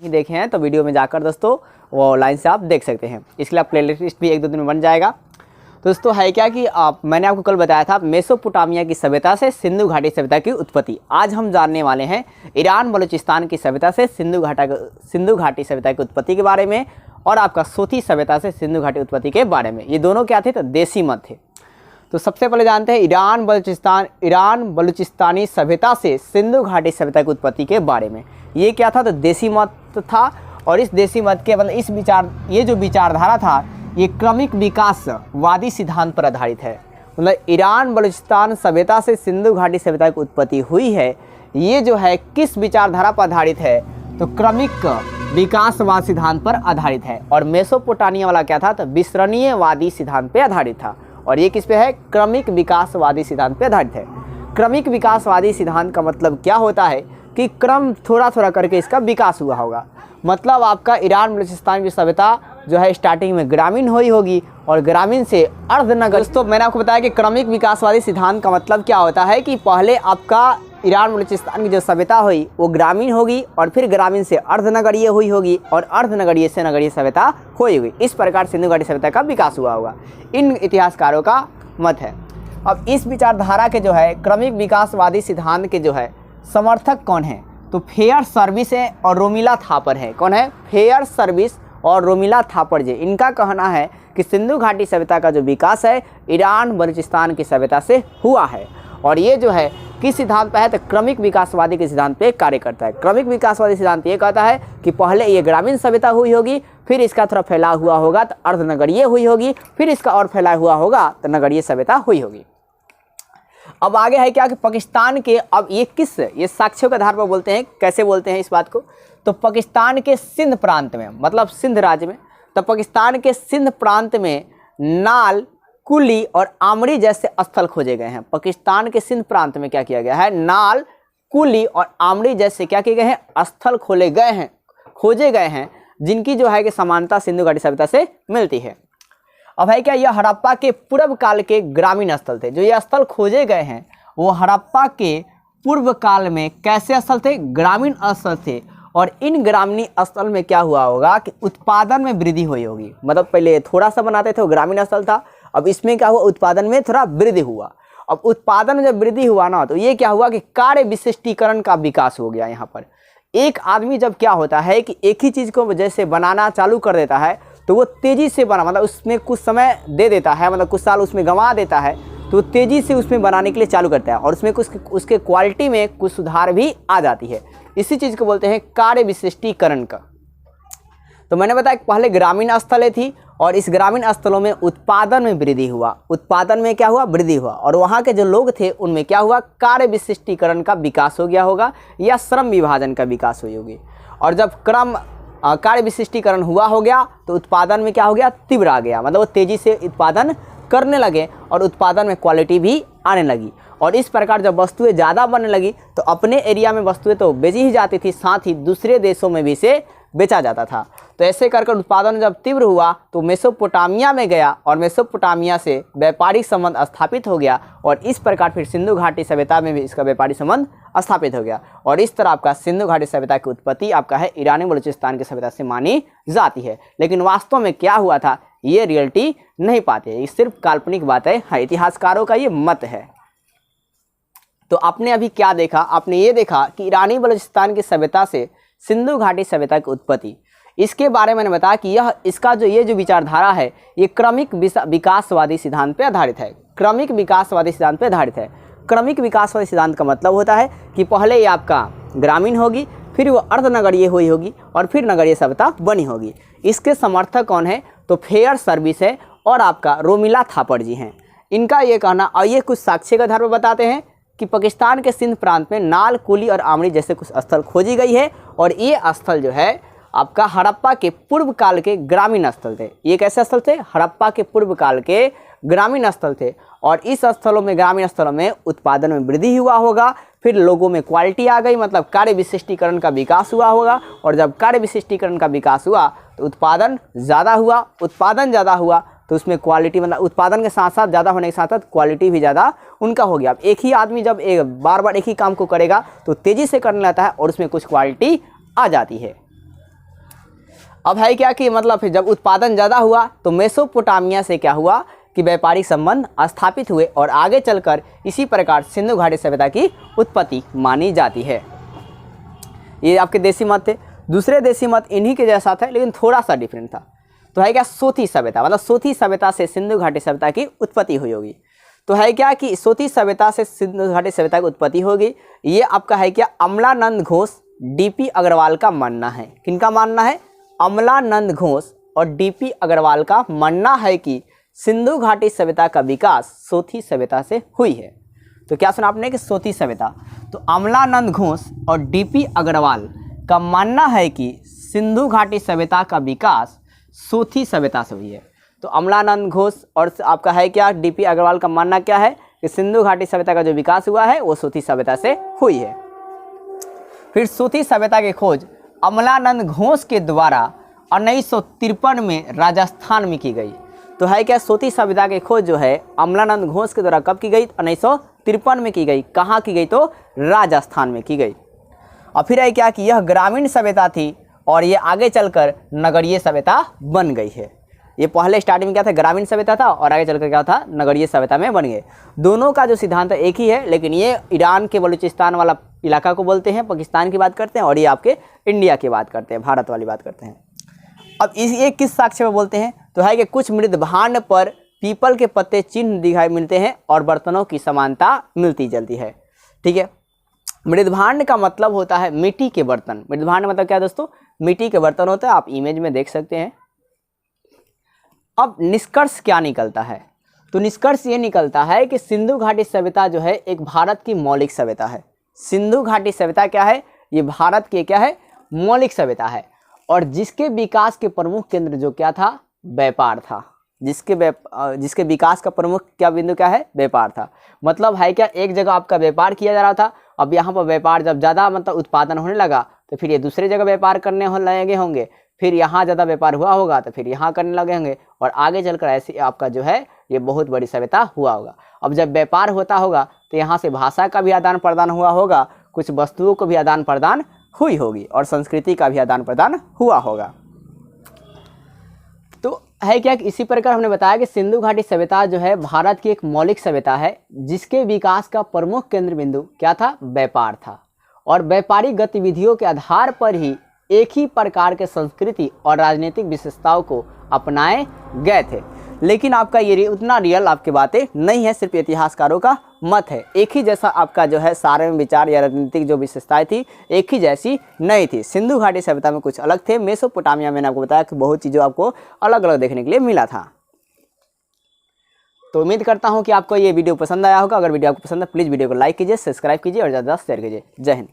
नहीं देखे हैं तो वीडियो में जाकर दोस्तों वो लाइन से आप देख सकते हैं। इसके लिए आप प्ले लिस्ट भी 1-2 दिन में बन जाएगा। तो दोस्तों है क्या कि मैंने आपको कल बताया था मेसोपोटामिया की सभ्यता से सिंधु घाटी सभ्यता की उत्पत्ति। आज हम जानने वाले हैं ईरान बलूचिस्तान की सभ्यता से सिंधु घाटी सभ्यता की उत्पत्ति के बारे में, और आपका सूती सभ्यता से सिंधु घाटी उत्पत्ति के बारे में। ये दोनों क्या थे? तो देसी मत थे। तो सबसे पहले जानते हैं ईरान बलूचिस्तानी सभ्यता से सिंधु घाटी सभ्यता की उत्पत्ति के बारे में। ये क्या था? तो देसी मत था, और इस देसी मत के मतलब ये जो विचारधारा था ये क्रमिक विकासवादी सिद्धांत पर आधारित है। मतलब ईरान बलूचिस्तान सभ्यता से सिंधु घाटी सभ्यता की उत्पत्ति हुई है, ये जो है किस विचारधारा पर आधारित है? तो क्रमिक विकासवाद सिद्धांत पर आधारित है। और मेसोपोटामिया वाला क्या था? तो विसरणीयवादी सिद्धांत पर आधारित था। और ये किस पे है? क्रमिक विकासवादी सिद्धांत पर आधारित है। क्रमिक विकासवादी सिद्धांत का मतलब क्या होता है कि क्रम थोड़ा थोड़ा करके इसका विकास हुआ होगा। मतलब आपका ईरान बलूचिस्तान की सभ्यता जो है स्टार्टिंग में ग्रामीण हुई होगी और ग्रामीण से अर्धनगर। दोस्तों मैंने आपको बताया कि क्रमिक विकासवादी सिद्धांत का मतलब क्या होता है कि पहले आपका ईरान बलूचिस्तान की जो सभ्यता हुई वो ग्रामीण होगी, और फिर ग्रामीण से अर्धनगरीय हुई होगी, और अर्धनगरीय से नगरीय सभ्यता हुई होगी। इस प्रकार सिंधु घाटी सभ्यता का विकास हुआ होगा, इन इतिहासकारों का मत है। अब इस विचारधारा के जो है क्रमिक विकासवादी सिद्धांत के जो है समर्थक कौन है? तो फेयर सर्विस है और रोमिला थापर है। कौन है? फेयर सर्विस और रोमिला थापर जी। इनका कहना है कि सिंधु घाटी सभ्यता का जो विकास है ईरान बलूचिस्तान की सभ्यता से हुआ है, और ये जो है किस सिद्धांत पर है? तो क्रमिक विकासवादी के सिद्धांत पे कार्य करता है। क्रमिक विकासवादी सिद्धांत ये कहता है कि पहले ये ग्रामीण सभ्यता हुई होगी, फिर इसका थोड़ा फैलाव हुआ होगा तो अर्धनगरीय हुई होगी, फिर इसका और फैलाव हुआ होगा तो नगरीय सभ्यता हुई होगी। अब आगे है क्या कि पाकिस्तान के, अब ये साक्ष्यों के आधार पर बोलते हैं। कैसे बोलते हैं इस बात को? तो पाकिस्तान के सिंध प्रांत में, मतलब सिंध राज्य में, तो पाकिस्तान के सिंध प्रांत में नाल, कुली और आमरी जैसे स्थल खोजे गए हैं। पाकिस्तान के सिंध प्रांत में क्या किया गया है? नाल, कुली और आमरी जैसे क्या किए गए हैं? स्थल खोजे गए हैं जिनकी जो है कि समानता सिंधु घाटी सभ्यता से मिलती है। अब है क्या, यह हड़प्पा के पूर्व काल के ग्रामीण स्थल थे। जो ये स्थल खोजे गए हैं वो हड़प्पा के पूर्व काल में कैसे स्थल थे? ग्रामीण स्थल थे। और इन ग्रामीण स्थल में क्या हुआ होगा कि उत्पादन में वृद्धि हुई होगी। मतलब पहले थोड़ा सा बनाते थे, वो ग्रामीण स्थल था, अब इसमें क्या हुआ? उत्पादन में थोड़ा वृद्धि हुआ। अब उत्पादन में जब वृद्धि हुआ ना, तो ये क्या हुआ कि कार्य विशिष्टीकरण का विकास हो गया। यहाँ पर एक आदमी जब क्या होता है कि एक ही चीज़ को जैसे बनाना चालू कर देता है तो वो तेज़ी से बना, मतलब उसमें कुछ समय दे देता है, मतलब कुछ साल उसमें गंवा देता है, तो तेज़ी से उसमें बनाने के लिए चालू करता है, और उसमें कुछ उसके क्वालिटी में कुछ सुधार भी आ जाती है। इसी चीज़ को बोलते हैं कार्य विशिष्टीकरण का। तो मैंने बताया कि पहले ग्रामीण स्थलें थी, और इस ग्रामीण स्थलों में उत्पादन में वृद्धि हुआ। उत्पादन में क्या हुआ? वृद्धि हुआ। और वहाँ के जो लोग थे उनमें क्या हुआ? कार्य विशिष्टीकरण का विकास हो गया होगा, या श्रम विभाजन का विकास हुई होगी। और जब कार्य विशिष्टीकरण हुआ हो गया तो उत्पादन में क्या हो गया? तीव्र आ गया, मतलब वो तेज़ी से उत्पादन करने लगे, और उत्पादन में क्वालिटी भी आने लगी। और इस प्रकार जब वस्तुएं ज़्यादा बनने लगी तो अपने एरिया में वस्तुएं तो बेची ही जाती थी, साथ ही दूसरे देशों में भी इसे बेचा जाता था। तो ऐसे कर उत्पादन जब तीव्र हुआ तो मेसोपोटामिया में गया, और मेसोपोटामिया से व्यापारिक संबंध स्थापित हो गया, और इस प्रकार फिर सिंधु घाटी सभ्यता में भी इसका व्यापारिक संबंध स्थापित हो गया। और इस तरह आपका सिंधु घाटी सभ्यता की उत्पत्ति आपका है ईरानी बलूचिस्तान की सभ्यता से मानी जाती है। लेकिन वास्तव में क्या हुआ था ये रियलिटी नहीं पाते, ये सिर्फ काल्पनिक बातें हैं, इतिहासकारों का ये मत है। तो आपने अभी क्या देखा? आपने ये देखा कि ईरानी बलूचिस्तान की सभ्यता से सिंधु घाटी सभ्यता की उत्पत्ति, इसके बारे में मैंने बताया कि ये जो विचारधारा है ये क्रमिक विकासवादी सिद्धांत पर आधारित है। क्रमिक विकासवादी सिद्धांत पर आधारित है। क्रमिक विकासवादी सिद्धांत का मतलब होता है कि पहले ये आपका ग्रामीण होगी, फिर वो अर्धनगरीय हुई होगी, और फिर नगरीय सभ्यता बनी होगी। इसके समर्थक कौन है? तो फेयर सर्विस है और आपका रोमिला थापर जी हैं। इनका ये कहना, और ये कुछ साक्ष्य के आधार पर बताते हैं कि पाकिस्तान के सिंध प्रांत में नाल, कुली और आमरी जैसे कुछ स्थल खोजी गई है, और ये स्थल जो है आपका हड़प्पा के पूर्व काल के ग्रामीण स्थल थे। ये कैसे स्थल थे? हड़प्पा के पूर्व काल के ग्रामीण स्थल थे, और इस स्थलों में, ग्रामीण स्थलों में उत्पादन में वृद्धि हुआ होगा, फिर लोगों में क्वालिटी आ गई, मतलब कार्य विशिष्टीकरण का विकास हुआ होगा, और जब कार्य विशिष्टीकरण का विकास हुआ तो उत्पादन ज़्यादा हुआ। उत्पादन ज़्यादा हुआ तो उसमें क्वालिटी, मतलब उत्पादन के साथ साथ ज़्यादा होने के साथ साथ क्वालिटी भी ज़्यादा उनका हो गया। अब एक ही आदमी जब बार बार एक ही काम को करेगा तो तेज़ी से करने लगता है, और उसमें कुछ क्वालिटी आ जाती है। अब है क्या कि मतलब फिर जब उत्पादन ज़्यादा हुआ तो मेसोपोटामिया से क्या हुआ कि व्यापारिक संबंध स्थापित हुए और आगे चलकर इसी प्रकार सिंधु घाटी सभ्यता की उत्पत्ति मानी जाती है। ये आपके देसी मत थे। दूसरे देसी मत इन्हीं के जैसा था लेकिन थोड़ा सा डिफरेंट था। तो है क्या सोथी सभ्यता, मतलब सोथी सभ्यता से सिंधु घाटी सभ्यता की उत्पत्ति हुई होगी। तो है क्या कि सोथी सभ्यता से सिंधु घाटी सभ्यता की उत्पत्ति होगी। ये आपका है क्या अमलानंद घोष, डीपी अग्रवाल का मानना है। किनका मानना है? अमलानंद घोष और डीपी अग्रवाल का मानना है कि सिंधु घाटी सभ्यता का विकास सोथी सभ्यता से हुई है। तो क्या सुना आपने कि सोथी सभ्यता। तो अमलानंद घोष और डीपी अग्रवाल का मानना है कि सिंधु घाटी सभ्यता का विकास सोथी सभ्यता से हुई है। तो अमलानंद घोष और आपका है क्या डीपी अग्रवाल का मानना क्या है कि सिंधु घाटी सभ्यता का जो विकास हुआ है वो सोथी सभ्यता से हुई है। फिर सोथी सभ्यता की खोज अमलानंद घोष के द्वारा 1953 में राजस्थान में की गई। तो है क्या सोथी सभ्यता की खोज जो है अमलानंद घोष के द्वारा कब की गई? 1953 में की गई। कहाँ की गई? तो राजस्थान में की गई। और फिर है क्या कि यह ग्रामीण सभ्यता थी और ये आगे चलकर नगरीय सभ्यता बन गई है। ये पहले स्टार्टिंग में क्या था? ग्रामीण सभ्यता था और आगे चलकर क्या था? नगरीय सभ्यता में बन गए। दोनों का जो सिद्धांत एक ही है, लेकिन ये ईरान के बलूचिस्तान वाला इलाका को बोलते हैं, पाकिस्तान की बात करते हैं, और ये आपके इंडिया की बात करते हैं, भारत वाली बात करते हैं। अब ये किस साक्ष्य में बोलते हैं? तो है कि कुछ मृद भांड पर पीपल के पत्ते चिन्ह दिखाई मिलते हैं और बर्तनों की समानता मिलती जलती है। ठीक है, मृदभांड का मतलब होता है मिट्टी के बर्तन। मृदभांड मतलब क्या है दोस्तों? मिट्टी के बर्तन होता है, आप इमेज में देख सकते हैं। अब निष्कर्ष क्या निकलता है? तो निष्कर्ष ये निकलता है कि सिंधु घाटी सभ्यता जो है एक भारत की मौलिक सभ्यता है। सिंधु घाटी सभ्यता क्या है? ये भारत की क्या है? मौलिक सभ्यता है, और जिसके विकास के प्रमुख केंद्र जो क्या था? व्यापार था। जिसके विकास का प्रमुख क्या बिंदु क्या है? व्यापार था। मतलब है क्या एक जगह आपका व्यापार किया जा रहा था, अब यहाँ पर व्यापार जब ज़्यादा मतलब उत्पादन होने लगा तो फिर ये दूसरे जगह व्यापार करने लगे होंगे, फिर यहाँ ज़्यादा व्यापार हुआ होगा तो फिर यहाँ करने लगे होंगे, और आगे चलकर ऐसे आपका जो है ये बहुत बड़ी सभ्यता हुआ होगा। अब जब व्यापार होता होगा तो यहाँ से भाषा का भी आदान प्रदान हुआ होगा, कुछ वस्तुओं को भी आदान प्रदान हुई होगी, और संस्कृति का भी आदान प्रदान हुआ होगा। तो है क्या कि इसी प्रकार हमने बताया कि सिंधु घाटी सभ्यता जो है भारत की एक मौलिक सभ्यता है, जिसके विकास का प्रमुख केंद्र बिंदु क्या था? व्यापार था, और व्यापारिक गतिविधियों के आधार पर ही एक ही प्रकार के संस्कृति और राजनीतिक विशेषताओं को अपनाए गए थे। लेकिन आपका ये उतना रियल आपकी बातें नहीं है, सिर्फ इतिहासकारों का मत है। एक ही जैसा आपका जो है सारे में विचार या राजनीतिक जो विशेषताएं थी एक ही जैसी नहीं थी। सिंधु घाटी सभ्यता में कुछ अलग थे। मेसोपोटामिया मैंने आपको बताया कि बहुत चीज़ों आपको अलग अलग देखने के लिए मिला था। तो उम्मीद करता हूँ कि आपको ये वीडियो पसंद आया होगा। अगर वीडियो आपको पसंद है प्लीज़ वीडियो को लाइक कीजिए, सब्सक्राइब कीजिए और ज़्यादा से ज़्यादा शेयर कीजिए। जय हिंद।